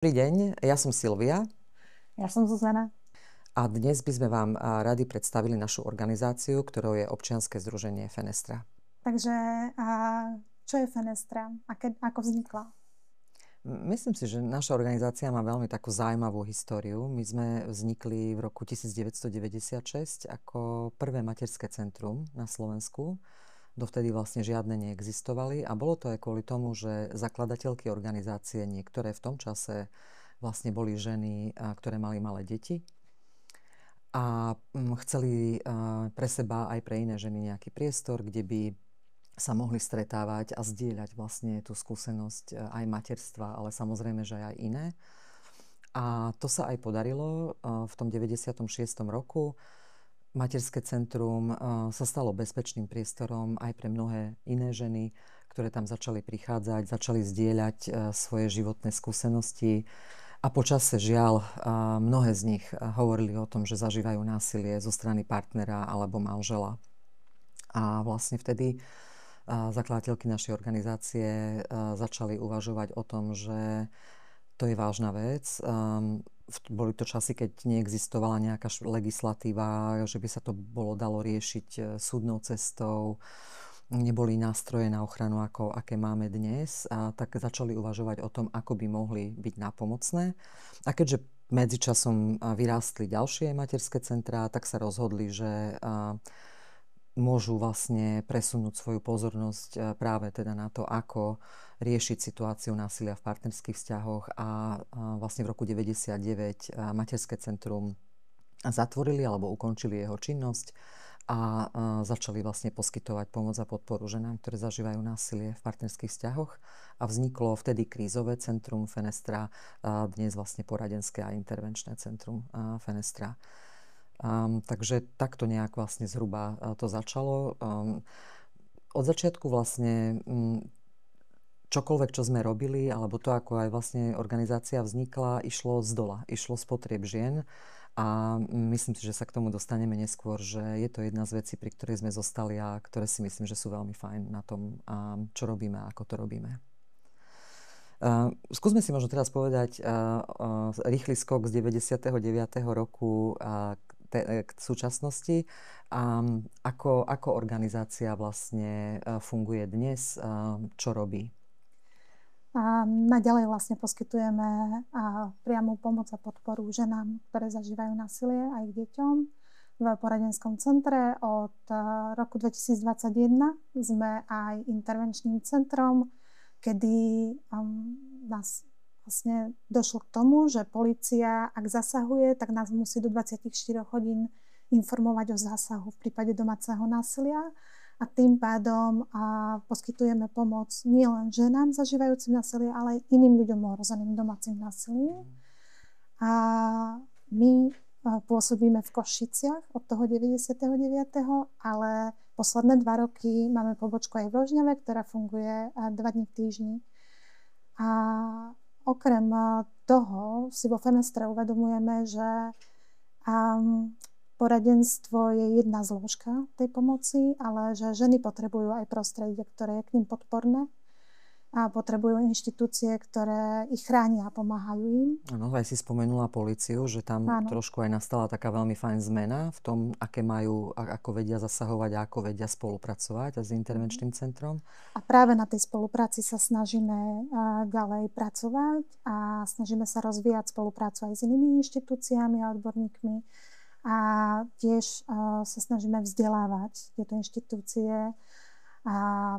Dobrý deň, ja som Silvia Ja som Zuzana. a dnes by sme vám radi predstavili našu organizáciu, ktorou je Občianske združenie Fenestra. Takže a čo je Fenestra? Ako vznikla? Myslím si, že naša organizácia má veľmi takú zaujímavú históriu. My sme vznikli v roku 1996 ako prvé materské centrum na Slovensku. Dovtedy vlastne žiadne neexistovali a bolo to aj kvôli tomu, že zakladateľky organizácie niektoré v tom čase vlastne boli ženy, ktoré mali malé deti a chceli pre seba aj pre iné ženy nejaký priestor, kde by sa mohli stretávať a zdieľať vlastne tú skúsenosť aj materstva, ale samozrejme, že aj iné. A to sa aj podarilo v tom 96. roku. Materské centrum sa stalo bezpečným priestorom aj pre mnohé iné ženy, ktoré tam začali prichádzať, začali zdieľať svoje životné skúsenosti. A počase žiaľ, mnohé z nich hovorili o tom, že zažívajú násilie zo strany partnera alebo manžela. A vlastne vtedy zakladateľky našej organizácie začali uvažovať o tom, že to je vážna vec. Boli to časy, keď neexistovala nejaká legislatíva, že by sa to bolo dalo riešiť súdnou cestou. Neboli nástroje na ochranu, aké máme dnes. A tak začali uvažovať o tom, ako by mohli byť nápomocné. A keďže medzičasom vyrástli ďalšie materské centrá, tak sa rozhodli, že môžu vlastne presunúť svoju pozornosť práve teda na to, ako riešiť situáciu násilia v partnerských vzťahoch a vlastne v roku 1999 materské centrum zatvorili alebo ukončili jeho činnosť a začali vlastne poskytovať pomoc a podporu ženám, ktoré zažívajú násilie v partnerských vzťahoch a vzniklo vtedy krízové centrum Fenestra, dnes vlastne poradenské a intervenčné centrum Fenestra. Takže takto nejak vlastne zhruba to začalo. Od začiatku vlastne čokoľvek, čo sme robili, alebo to, ako aj vlastne organizácia vznikla, išlo z dola, išlo z potrieb žien. A myslím si, že sa k tomu dostaneme neskôr, že je to jedna z vecí, pri ktorej sme zostali a ktoré si myslím, že sú veľmi fajn na tom, čo robíme a ako to robíme. Skúsme si možno teraz povedať rýchly skok z 99. roku k súčasnosti. Ako organizácia vlastne funguje dnes, čo robí? Naďalej vlastne poskytujeme priamu pomoc a podporu ženám, ktoré zažívajú násilie aj k deťom v poradenskom centre. Od roku 2021 sme aj intervenčným centrom, kedy nás vlastne došlo k tomu, že polícia, ak zasahuje, tak nás musí do 24 hodín informovať o zásahu v prípade domáceho násilia a tým pádom poskytujeme pomoc nielen ženám zažívajúcim násilie, ale aj iným ľuďom ohrozeným domácim násilím. A my pôsobíme v Košiciach od toho 99., ale posledné 2 roky máme pobočku aj v Rožňave, ktorá funguje 2 dní v týždni. A okrem toho si vo Fenestre uvedomujeme, že poradenstvo je jedna zložka tej pomoci, ale že ženy potrebujú aj prostredie, ktoré je k ním podporné a potrebujú inštitúcie, ktoré ich chránia a pomáhajú im. Áno, aj si spomenula políciu, že tam trošku aj nastala taká veľmi fajn zmena v tom, aké majú, ako vedia zasahovať a ako vedia spolupracovať s intervenčným centrom. A práve na tej spolupráci sa snažíme ďalej pracovať a snažíme sa rozvíjať spoluprácu aj s inými inštitúciami a odborníkmi. A tiež sa snažíme vzdelávať tieto inštitúcie a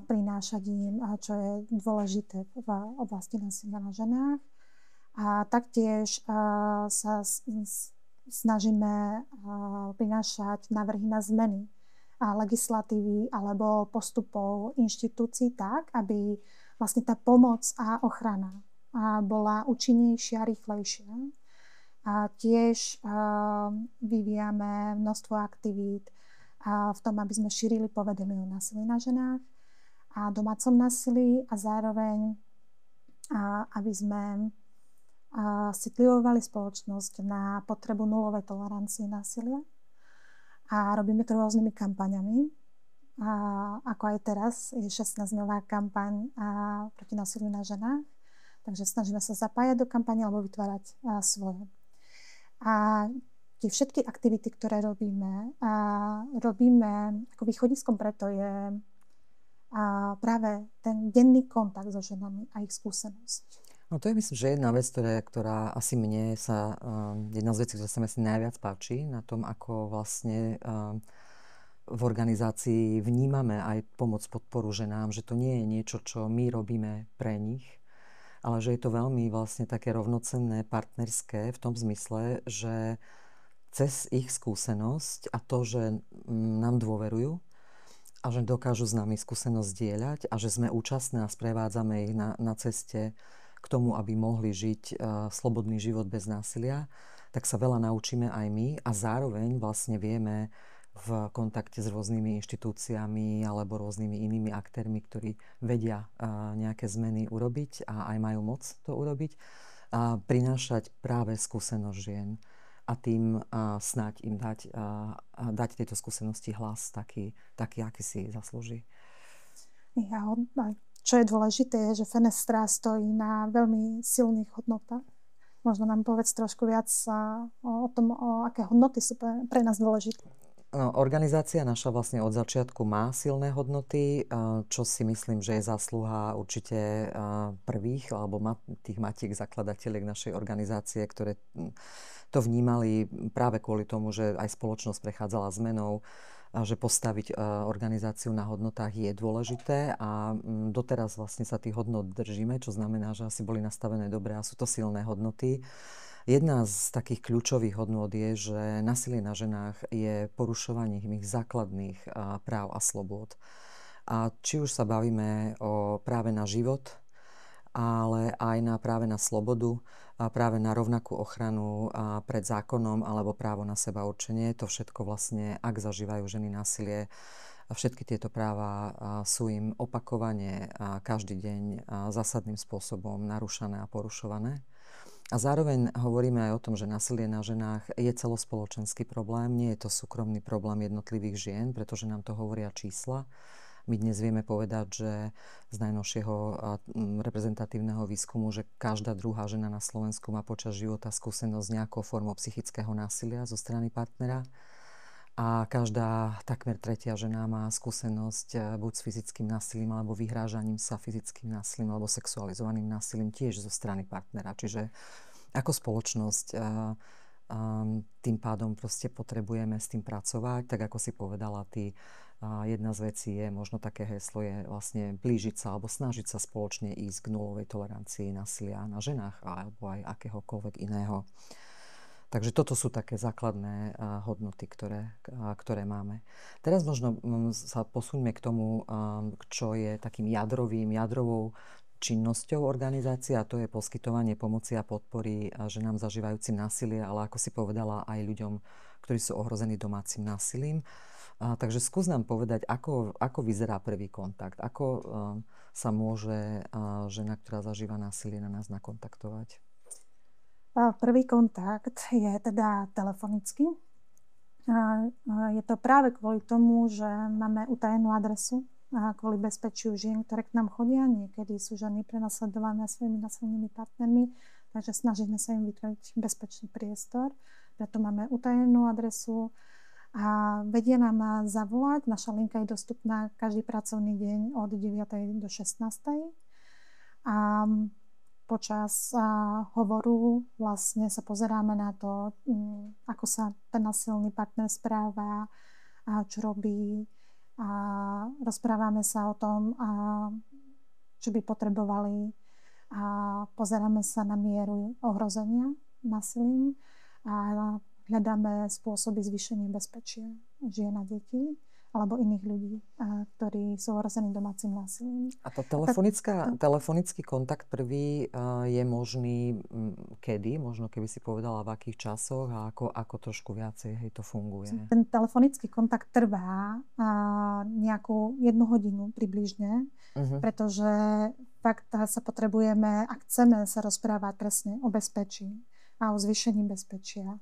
prinášať im, čo je dôležité v oblasti násilia na ženách. A taktiež sa snažíme prinášať návrhy na zmeny legislatívy alebo postupov inštitúcií tak, aby vlastne tá pomoc a ochrana bola účinnejšia a rýchlejšia. A tiež vyvíjame množstvo aktivít v tom, aby sme šírili povedomie o násilí na ženách a domácom násilí a zároveň aby sme citlivovali spoločnosť na potrebu nulovej tolerancie násilia. A robíme to rôznymi kampaňami. Ako aj teraz je 16-dňová kampaň proti násiliu na ženách. Takže snažíme sa zapájať do kampane alebo vytvárať svoje. A tie všetky aktivity, ktoré robíme, ako východiskom preto je práve ten denný kontakt so ženami a ich skúsenosť. No to je myslím, že jedna vec, ktorá asi mne sa, jedna z vecí, ktorá sa mi asi najviac páči na tom, ako vlastne v organizácii vnímame aj pomoc, podporu ženám, že to nie je niečo, čo my robíme pre nich, ale že je to veľmi vlastne také rovnocenné, partnerské v tom zmysle, že cez ich skúsenosť a to, že nám dôverujú a že dokážu s nami skúsenosť zdieľať a že sme účastné a sprevádzame ich na ceste k tomu, aby mohli žiť slobodný život bez násilia, tak sa veľa naučíme aj my a zároveň vlastne vieme v kontakte s rôznymi inštitúciami alebo rôznymi inými aktérmi, ktorí vedia nejaké zmeny urobiť a aj majú moc to urobiť, a prinášať práve skúsenosť žien a tým snáď im dať tejto skúsenosti hlas taký, aký si zaslúži. Čo je dôležité, je, že Fenestra stojí na veľmi silných hodnotách. Možno nám povedz trošku viac o tom, aké hodnoty sú pre nás dôležité. No, organizácia naša vlastne od začiatku má silné hodnoty, čo si myslím, že je zásluha určite prvých alebo tých matiek zakladateľiek našej organizácie, ktoré to vnímali práve kvôli tomu, že aj spoločnosť prechádzala zmenou, že postaviť organizáciu na hodnotách je dôležité a doteraz vlastne sa tých hodnot držíme, čo znamená, že asi boli nastavené dobre a sú to silné hodnoty. Jedna z takých kľúčových hodnôt je, že násilie na ženách je porušovaním ich základných práv a slobôd. A či už sa bavíme o práve na život, ale aj práve na slobodu, a práve na rovnakú ochranu pred zákonom alebo právo na seba určenie. To všetko vlastne, ak zažívajú ženy násilie, všetky tieto práva sú im opakovane každý deň zásadným spôsobom narúšané a porušované. A zároveň hovoríme aj o tom, že násilie na ženách je celospoločenský problém. Nie je to súkromný problém jednotlivých žien, pretože nám to hovoria čísla. My dnes vieme povedať, že z najnovšieho reprezentatívneho výskumu, že každá druhá žena na Slovensku má počas života skúsenosť s nejakou formou psychického násilia zo strany partnera. A každá takmer tretia žena má skúsenosť buď s fyzickým násilím, alebo vyhrážaním sa fyzickým násilím, alebo sexualizovaným násilím tiež zo strany partnera. Čiže ako spoločnosť tým pádom proste potrebujeme s tým pracovať. Tak ako si povedala ty, jedna z vecí je, možno také heslo je vlastne blížiť sa alebo snažiť sa spoločne ísť k nulovej tolerancii násilia na ženách alebo aj akéhokoľvek iného. Takže toto sú také základné hodnoty, ktoré máme. Teraz možno sa posuňme k tomu, čo je takým jadrovou činnosťou organizácie, a to je poskytovanie pomoci a podpory ženám zažívajúcim násilie, ale ako si povedala, aj ľuďom, ktorí sú ohrození domácim násilím. Takže skús nám povedať, ako vyzerá prvý kontakt, ako sa môže žena, ktorá zažíva násilie, na nás nakontaktovať. Prvý kontakt je teda telefonický. Je to práve kvôli tomu, že máme utajenú adresu, kvôli bezpečiu žien, ktoré k nám chodia. Niekedy sú ženy prenasledované svojimi násilnými partnermi, takže snažíme sa im vytvoriť bezpečný priestor. Preto máme utajenú adresu a vedia nám zavolať. Naša linka je dostupná každý pracovný deň od 9. do 16. A počas hovoru vlastne sa pozeráme na to, ako sa ten násilný partner správa, čo robí. A rozprávame sa o tom, čo by potrebovali. A pozeráme sa na mieru ohrozenia násilím a hľadáme spôsoby zvýšenia bezpečia žien a detí alebo iných ľudí, ktorí sú ohrození domácim násilím. A tá telefonický kontakt prvý je možný kedy? Možno keby si povedala, v akých časoch a ako trošku viacej to funguje? Ten telefonický kontakt trvá nejakú 1 hodinu približne, pretože fakt sa potrebujeme, ak chceme sa rozprávať presne o bezpečí a o zvýšení bezpečia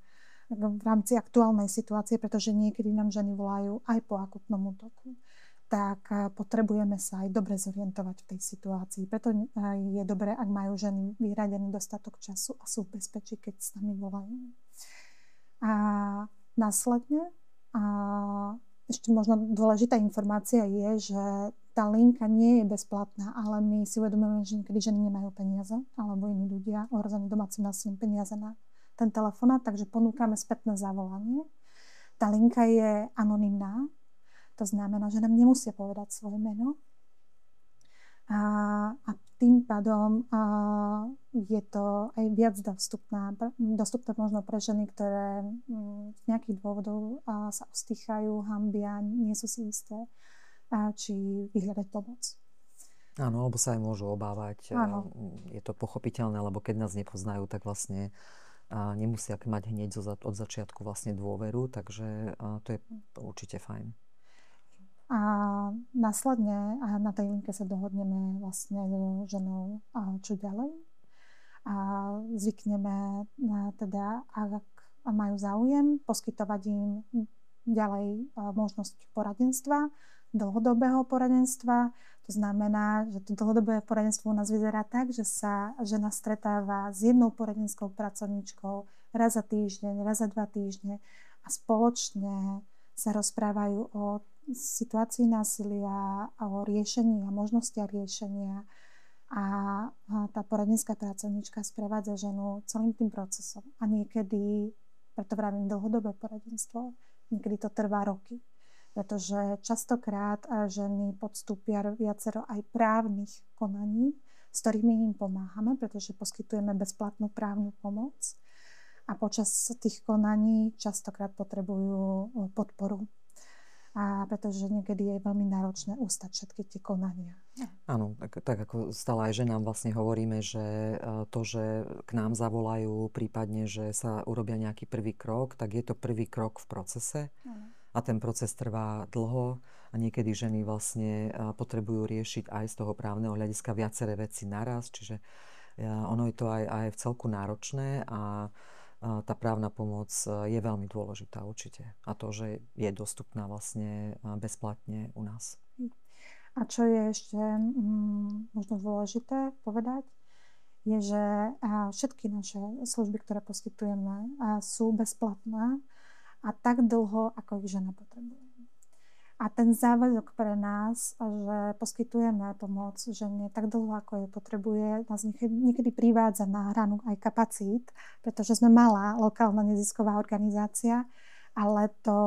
v rámci aktuálnej situácie, pretože niekedy nám ženy volajú aj po akutnom útoku. tak potrebujeme sa aj dobre zorientovať v tej situácii. Preto je dobré, ak majú ženy vyhradený dostatok času a sú v bezpečí, keď s nami volajú. A následne, ešte možno dôležitá informácia je, že tá linka nie je bezplatná, ale my si uvedomujeme, že niekedy ženy nemajú peniaze, alebo iní ľudia ohrození domácim násilím peniaze na ten telefonát, takže ponúkame spätné zavolanie. Tá linka je anonymná, to znamená, že nám nemusia povedať svoje meno. A tým pádom je to aj viac dostupné možno pre ženy, ktoré z nejakých dôvodov sa ostýchajú, hanbia, nie sú si isté, či vyhľadať pomoc. Áno, alebo sa aj môžu obávať. Áno. Je to pochopiteľné, lebo keď nás nepoznajú, tak vlastne nemusia mať hneď od začiatku vlastne dôveru, takže to je určite fajn. A následne na tej linke sa dohodneme vlastne so ženou, čo ďalej. A zvykneme teda, ak majú záujem, poskytovať im ďalej možnosť poradenstva, dlhodobého poradenstva. To znamená, že to dlhodobé poradenstvo u nás vyzerá tak, že sa žena stretáva s jednou poradenskou pracovníčkou raz za týždeň, raz za 2 týždne a spoločne sa rozprávajú o situácii násilia, o riešení a možnostiach riešenia. A tá poradenská pracovníčka sprevádza ženu celým tým procesom. A niekedy, preto vravím dlhodobé poradenstvo, niekedy to trvá roky. Pretože častokrát ženy podstúpia viacero aj právnych konaní, s ktorými im pomáhame, pretože poskytujeme bezplatnú právnu pomoc. A počas tých konaní častokrát potrebujú podporu. A pretože niekedy je veľmi náročné ustať všetky tie konania. Áno, tak ako stále aj ženám vlastne hovoríme, že to, že k nám zavolajú, prípadne, že sa urobia nejaký prvý krok, tak je to prvý krok v procese. A ten proces trvá dlho a niekedy ženy vlastne potrebujú riešiť aj z toho právneho hľadiska viaceré veci naraz, čiže ono je to aj v celku náročné a tá právna pomoc je veľmi dôležitá určite. A to, že je dostupná vlastne bezplatne u nás. A čo je ešte možno dôležité povedať, je, že všetky naše služby, ktoré poskytujeme, sú bezplatné a tak dlho, ako ich žena potrebuje. A ten záväzok pre nás, že poskytujeme pomoc žene tak dlho, ako ju potrebuje, nás niekedy privádza na hranu aj kapacít, pretože sme malá lokálna nezisková organizácia, ale to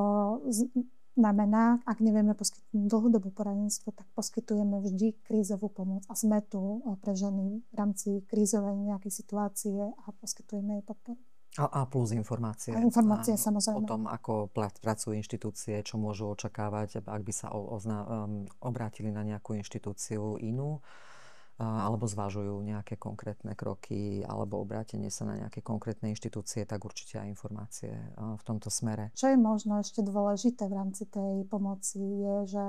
znamená, ak nevieme poskytnúť dlhodobé poradenstvo, tak poskytujeme vždy krízovú pomoc a sme tu pre ženy v rámci krízovej nejakej situácie a poskytujeme jej podporu. A plus informácie. A informácie, samozrejme. O tom, ako pracujú inštitúcie, čo môžu očakávať, ak by sa obrátili na nejakú inštitúciu inú, alebo zvažujú nejaké konkrétne kroky, alebo obrátenie sa na nejaké konkrétne inštitúcie, tak určite aj informácie v tomto smere. Čo je možno ešte dôležité v rámci tej pomoci je, že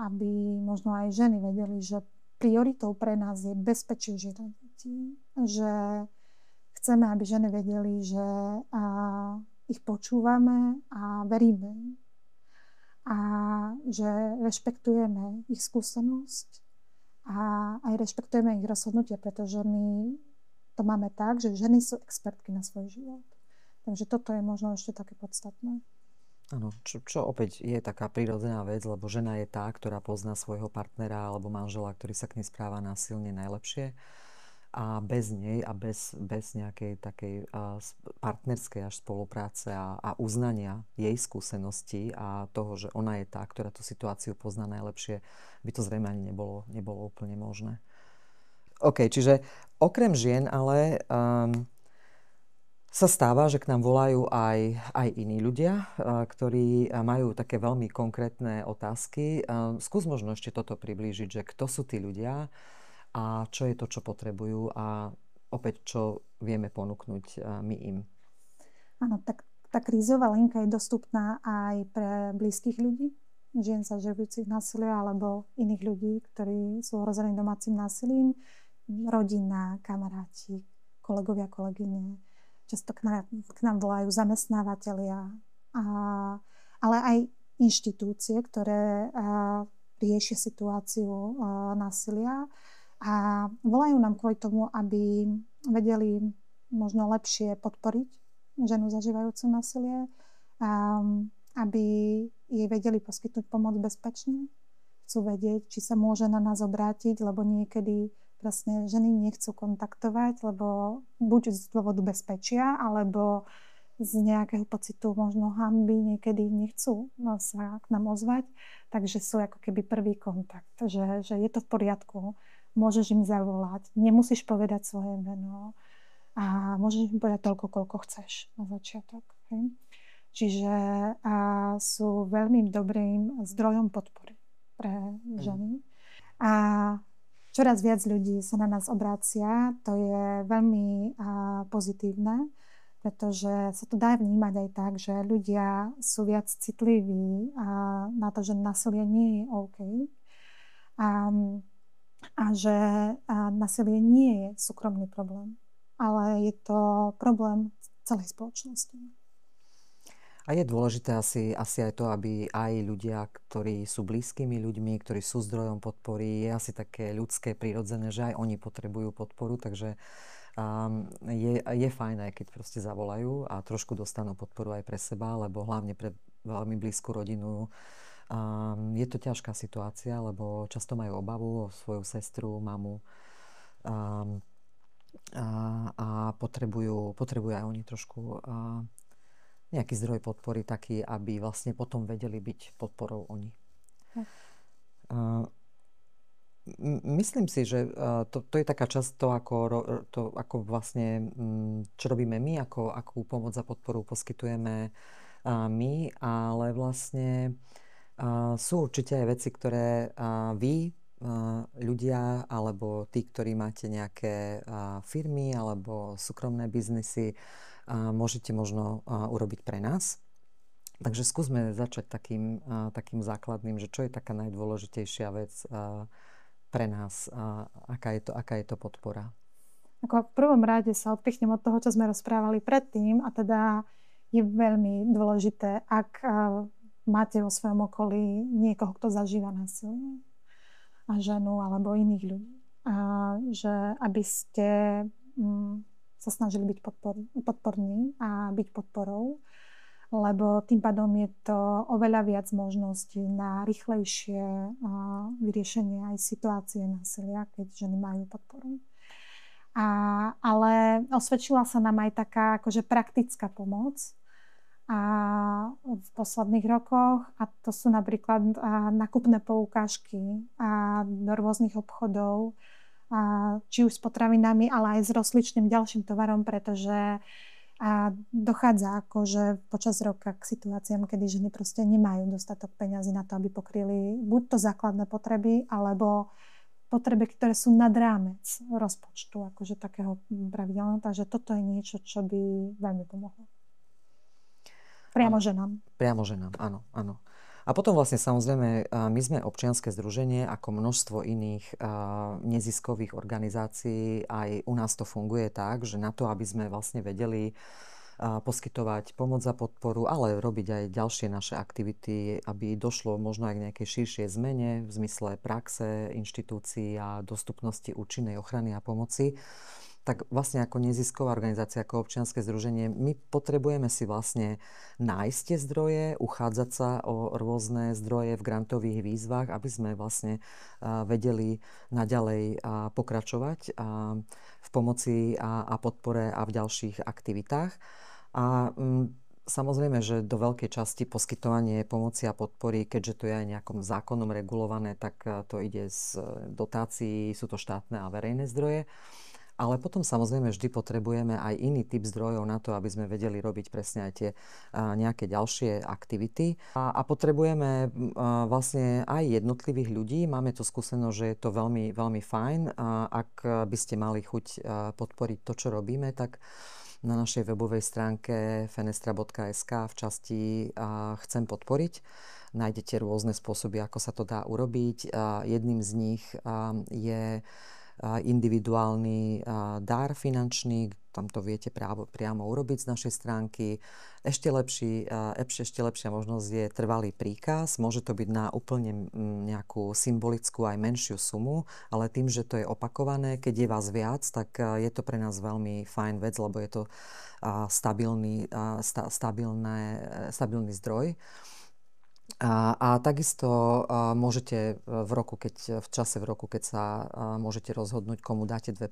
aby možno aj ženy vedeli, že prioritou pre nás je bezpečie žien a detí, že chceme, aby ženy vedeli, že ich počúvame a veríme im. A že rešpektujeme ich skúsenosť a aj rešpektujeme ich rozhodnutia, pretože my to máme tak, že ženy sú expertky na svoj život. Takže toto je možno ešte také podstatné. Áno, čo opäť je taká prirodzená vec, lebo žena je tá, ktorá pozná svojho partnera alebo manžela, ktorý sa k nej správa násilne najlepšie. A bez nej a bez nejakej takej partnerskej až spolupráce a uznania jej skúseností a toho, že ona je tá, ktorá tú situáciu pozná najlepšie, by to zrejme ani nebolo úplne možné. OK, čiže okrem žien ale sa stáva, že k nám volajú aj iní ľudia, ktorí majú také veľmi konkrétne otázky. Skús možno ešte toto priblížiť, že kto sú tí ľudia, a čo je to, čo potrebujú a opäť, čo vieme ponúknuť my im. Áno, tak tá krízová linka je dostupná aj pre blízkych ľudí, žien zažívajúcich násilia alebo iných ľudí, ktorí sú ohrození domácim násilím, rodina, kamaráti, kolegovia, kolegyne. Často k nám volajú zamestnávateľia, ale aj inštitúcie, ktoré riešia situáciu násilia a volajú nám kvôli tomu, aby vedeli možno lepšie podporiť ženu zažívajúcu násilie, aby jej vedeli poskytnúť pomoc bezpečne. Chcú vedieť, či sa môže na nás obrátiť, lebo niekedy vlastne ženy nechcú kontaktovať, lebo buď z dôvodu bezpečia, alebo z nejakého pocitu možno hanby niekedy nechcú sa k nám ozvať. Takže sú ako keby prvý kontakt, že je to v poriadku, môžeš im zavolať, nemusíš povedať svoje meno a môžeš im povedať toľko, koľko chceš na začiatok. Hej? Čiže sú veľmi dobrým zdrojom podpory pre ženy. A čoraz viac ľudí sa na nás obrácia, to je veľmi pozitívne, pretože sa to dá vnímať aj tak, že ľudia sú viac citliví na to, že násilie nie je OK a že násilie nie je súkromný problém, ale je to problém celej spoločnosti. A je dôležité asi aj to, aby aj ľudia, ktorí sú blízkymi ľuďmi, ktorí sú zdrojom podpory, je asi také ľudské, prirodzené, že aj oni potrebujú podporu, takže je fajn, aj keď proste zavolajú a trošku dostanú podporu aj pre seba, lebo hlavne pre veľmi blízku rodinu je to ťažká situácia, lebo často majú obavu o svoju sestru, mamu a potrebujú aj oni trošku nejaký zdroj podpory taký, aby vlastne potom vedeli byť podporou oni. Myslím si, že to je taká časť ako vlastne, čo robíme my, akú pomoc a podporu poskytujeme my, ale vlastne sú určite aj veci, ktoré vy, ľudia, alebo tí, ktorí máte nejaké firmy alebo súkromné biznisy, môžete možno urobiť pre nás. Takže skúsme začať takým základným, že čo je taká najdôležitejšia vec pre nás, aká je to podpora. Ako v prvom rade sa odpichnem od toho, čo sme rozprávali predtým, a teda je veľmi dôležité, ak máte vo svojom okolí niekoho, kto zažíva násilie, a ženu alebo iných ľudí, že aby ste sa snažili byť podporní a byť podporou, lebo tým pádom je to oveľa viac možností na rýchlejšie vyriešenie aj situácie násilia, keď ženy majú podporu. Ale osvedčila sa nám aj taká akože praktická pomoc v posledných rokoch, a to sú napríklad nákupné poukážky do rôznych obchodov, či už s potravinami, ale aj s rozličným ďalším tovarom, pretože dochádza akože počas roka k situáciám, kedy ženy proste nemajú dostatok peňazí na to, aby pokryli buď to základné potreby, alebo potreby, ktoré sú nad rámec rozpočtu, akože takého pravidelného. Takže toto je niečo, čo by veľmi pomohlo. Priamo ženám. Priamo ženám, áno. A potom vlastne samozrejme, my sme občianske združenie ako množstvo iných neziskových organizácií. Aj u nás to funguje tak, že na to, aby sme vlastne vedeli poskytovať pomoc a podporu, ale robiť aj ďalšie naše aktivity, aby došlo možno aj k nejakej širšej zmene v zmysle praxe, inštitúcií a dostupnosti účinnej ochrany a pomoci, tak vlastne ako nezisková organizácia, ako občianske združenie, my potrebujeme si vlastne nájsť tie zdroje, uchádzať sa o rôzne zdroje v grantových výzvach, aby sme vlastne vedeli naďalej pokračovať v pomoci a podpore a v ďalších aktivitách. A samozrejme, že do veľkej časti poskytovanie pomoci a podpory, keďže to je aj nejakom zákonom regulované, tak to ide z dotácií, sú to štátne a verejné zdroje. Ale potom samozrejme vždy potrebujeme aj iný typ zdrojov na to, aby sme vedeli robiť presne aj tie nejaké ďalšie aktivity. A potrebujeme vlastne aj jednotlivých ľudí. Máme tu skúsenosť, že je to veľmi, veľmi fajn. Ak by ste mali chuť podporiť to, čo robíme, tak na našej webovej stránke fenestra.sk v časti Chcem podporiť nájdete rôzne spôsoby, ako sa to dá urobiť. Jedným z nich je individuálny dar finančný, tam to viete priamo urobiť z našej stránky. Ešte lepšia možnosť je trvalý príkaz. Môže to byť na úplne nejakú symbolickú aj menšiu sumu, ale tým, že to je opakované, keď je vás viac, tak je to pre nás veľmi fajn vec, lebo je to stabilný zdroj. A takisto môžete v čase v roku, keď sa môžete rozhodnúť, komu dáte 2%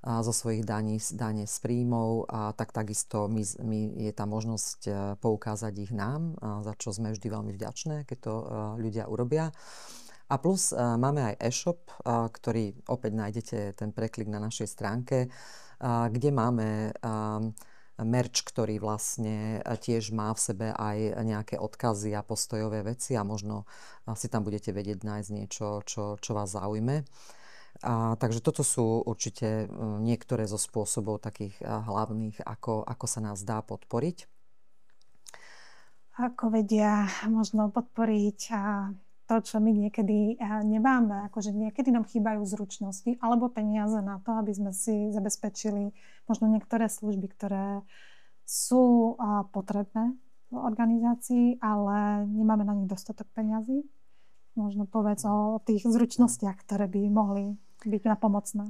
zo svojich daní z príjmov, tak takisto je tá možnosť poukázať ich nám, za čo sme vždy veľmi vďačné, keď to ľudia urobia. A plus máme aj e-shop, ktorý opäť nájdete ten preklik na našej stránke, kde máme merch, ktorý vlastne tiež má v sebe aj nejaké odkazy a postojové veci a možno si tam budete vedieť nájsť niečo, čo vás zaujme. Takže toto sú určite niektoré zo spôsobov takých hlavných, ako sa nás dá podporiť. Ako vedia možno podporiť to, čo my niekedy nemáme, akože niekedy nám chýbajú zručnosti alebo peniaze na to, aby sme si zabezpečili možno niektoré služby, ktoré sú potrebné v organizácii, ale nemáme na nich dostatok peňazí. Možno povedz o tých zručnostiach, ktoré by mohli byť napomocné.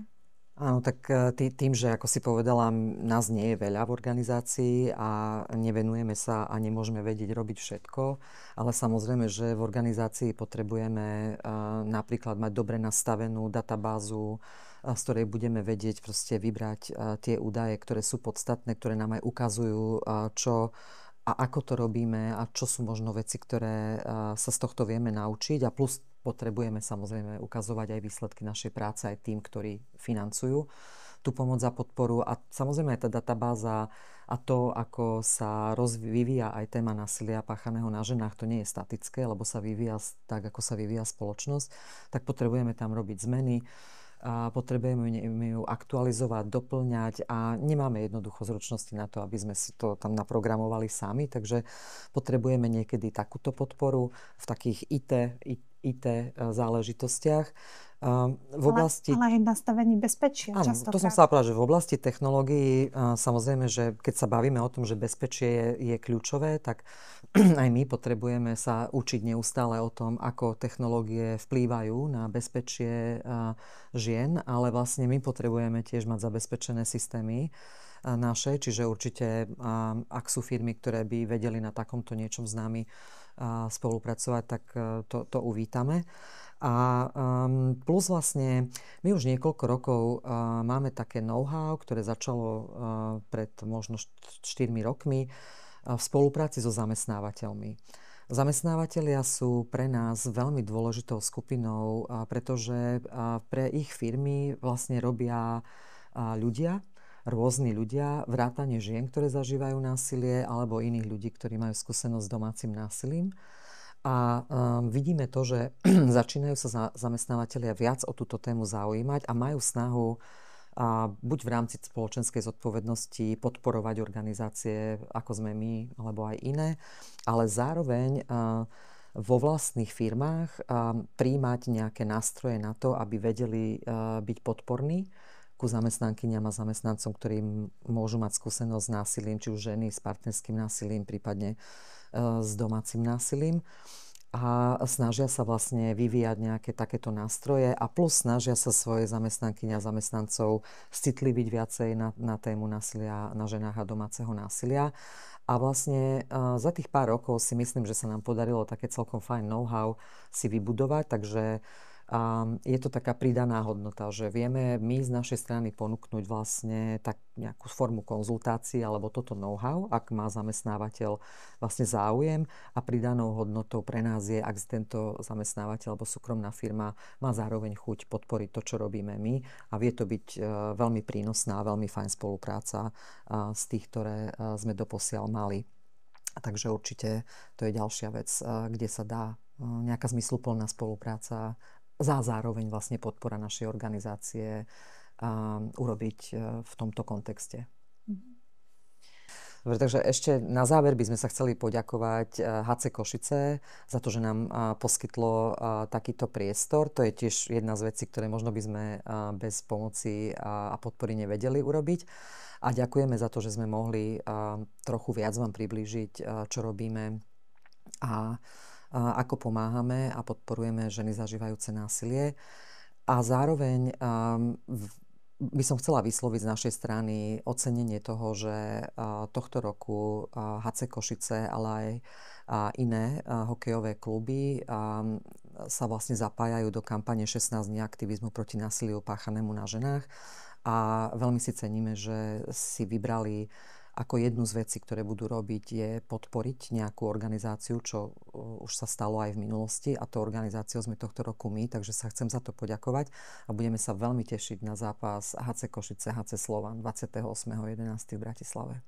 Áno, tak tým, že ako si povedala, nás nie je veľa v organizácii a nevenujeme sa a nemôžeme vedieť robiť všetko, ale samozrejme, že v organizácii potrebujeme napríklad mať dobre nastavenú databázu, z ktorej budeme vedieť proste vybrať tie údaje, ktoré sú podstatné, ktoré nám aj ukazujú, čo a ako to robíme a čo sú možno veci, ktoré sa z tohto vieme naučiť, a plus potrebujeme samozrejme ukazovať aj výsledky našej práce aj tým, ktorí financujú tú pomoc a podporu. A samozrejme aj tá databáza a to, ako sa vyvíja aj téma násilia páchaného na ženách, to nie je statické, lebo sa vyvíja tak, ako sa vyvíja spoločnosť, tak potrebujeme tam robiť zmeny. A potrebujeme ju aktualizovať, doplňať a nemáme jednoducho zručnosti na to, aby sme si to tam naprogramovali sami, takže potrebujeme niekedy takúto podporu v takých IT záležitostiach. V oblasti... Ale aj nastavení bezpečia častokrát. To som chcela povedať, že v oblasti technológií, samozrejme, že keď sa bavíme o tom, že bezpečie je kľúčové, tak aj my potrebujeme sa učiť neustále o tom, ako technológie vplývajú na bezpečie žien, ale vlastne my potrebujeme tiež mať zabezpečené systémy naše, čiže určite, ak sú firmy, ktoré by vedeli na takomto niečom s nami spolupracovať, tak to uvítame. A plus vlastne my už niekoľko rokov máme také know-how, ktoré začalo pred možno 4 rokmi v spolupráci so zamestnávateľmi. Zamestnávateľia sú pre nás veľmi dôležitou skupinou, pretože pre ich firmy vlastne robia rôzni ľudia, vrátane žien, ktoré zažívajú násilie, alebo iných ľudí, ktorí majú skúsenosť s domácim násilím. A vidíme to, že začínajú sa zamestnávateľia viac o túto tému zaujímať a majú snahu buď v rámci spoločenskej zodpovednosti podporovať organizácie, ako sme my, alebo aj iné, ale zároveň vo vlastných firmách prijímať nejaké nástroje na to, aby vedeli byť podporní ku zamestnankyniam a zamestnancom, ktorí môžu mať skúsenosť s násilím, či už ženy s partnerským násilím, prípadne s domácim násilím. A snažia sa vlastne vyvíjať nejaké takéto nástroje a plus snažia sa svoje zamestnankyne a zamestnancov citliviť viacej na tému násilia na ženách a domáceho násilia. A vlastne za tých pár rokov si myslím, že sa nám podarilo také celkom fajn know-how si vybudovať, takže je to taká pridaná hodnota, že vieme my z našej strany ponúknuť vlastne tak nejakú formu konzultácií alebo toto know-how, ak má zamestnávateľ vlastne záujem, a pridanou hodnotou pre nás je, ak tento zamestnávateľ alebo súkromná firma má zároveň chuť podporiť to, čo robíme my, a vie to byť veľmi prínosná a veľmi fajn spolupráca z tých, ktoré sme doposiaľ mali. Takže určite to je ďalšia vec, kde sa dá nejaká zmysluplná spolupráca zároveň vlastne podpora našej organizácie urobiť v tomto kontexte. Dobre, takže ešte na záver by sme sa chceli poďakovať HC Košice za to, že nám poskytlo takýto priestor. To je tiež jedna z vecí, ktoré možno by sme bez pomoci a podpory nevedeli urobiť. A ďakujeme za to, že sme mohli trochu viac vám priblížiť, čo robíme a ako pomáhame a podporujeme ženy zažívajúce násilie. A zároveň by som chcela vysloviť z našej strany ocenenie toho, že tohto roku HC Košice, ale aj iné hokejové kluby sa vlastne zapájajú do kampane 16 dní aktivizmu proti násiliu páchanému na ženách. A veľmi si ceníme, že si vybrali ako jednu z vecí, ktoré budú robiť, je podporiť nejakú organizáciu, čo už sa stalo aj v minulosti, a to organizáciou sme tohto roku my, takže sa chcem za to poďakovať a budeme sa veľmi tešiť na zápas HC Košice, HC Slovan 28.11. v Bratislave.